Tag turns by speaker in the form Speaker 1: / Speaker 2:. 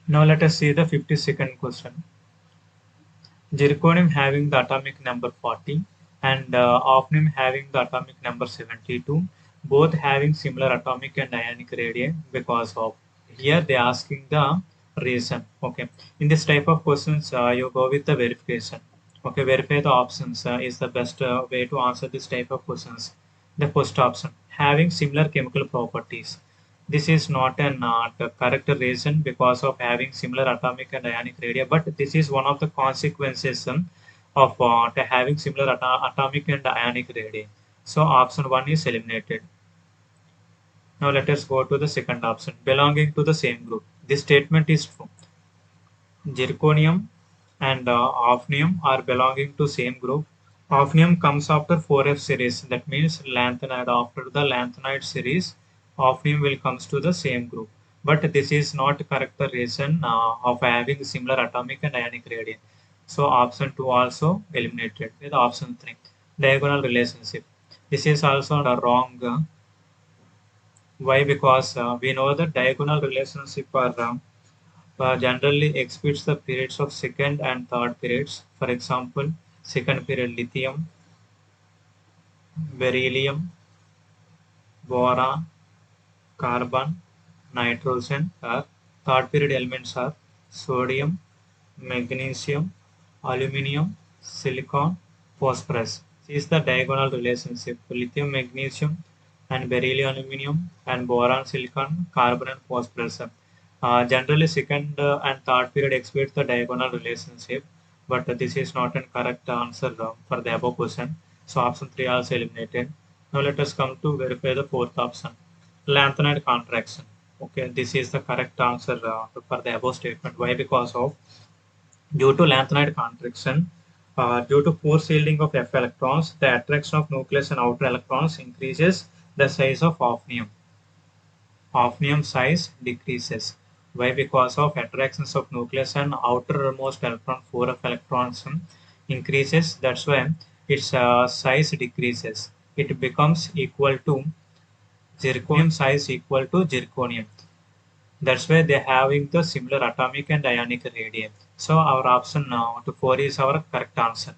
Speaker 1: Now let us see the 52nd question. Zirconium having the atomic number 40 and hafnium having the atomic number 72, both having similar atomic and ionic radii because of. Here they are asking the reason. Okay, in this type of questions, you go with the verification. Okay, verify the options is the best way to answer this type of questions. The first option, having similar chemical properties. This is not a not correct reason because of having similar atomic and ionic radii, but this is one of the consequences of having similar atomic and ionic radii. So option 1 is eliminated. Now let us go to the second option, belonging to the same group. This statement is true. Zirconium and hafnium are belonging to same group. Hafnium comes after 4F series. That means lanthanide. After the lanthanide series, hafnium will comes to the same group. But this is not correct the reason of having similar atomic and ionic radii. So option 2 also eliminated with option 3. Diagonal relationship. This is also wrong. Why? Because we know that diagonal relationship are generally exhibits the periods of second and third periods. For example, second period lithium, beryllium, boron, carbon, nitrogen are third period elements are sodium, magnesium, aluminium, silicon, phosphorus. This is the diagonal relationship. Lithium, magnesium, and beryllium, aluminium, and boron, silicon, carbon, and phosphorus. Generally, second and third period exhibit the diagonal relationship, but this is not a correct answer for the above question. So option 3 also eliminated. Now let us come to verify the fourth option, lanthanide contraction. Okay, this is the correct answer for the above statement. Why? Because of due to lanthanide contraction, due to poor shielding of F electrons, the attraction of nucleus and outer electrons increases the size of hafnium. Hafnium size decreases. Why? Because of attractions of nucleus and outermost electron, 4F electrons increases. That's why its size decreases. It becomes equal to zirconium size equal to zirconium. That's why they're having the similar atomic and ionic radii. So our option now to 4 is our correct answer.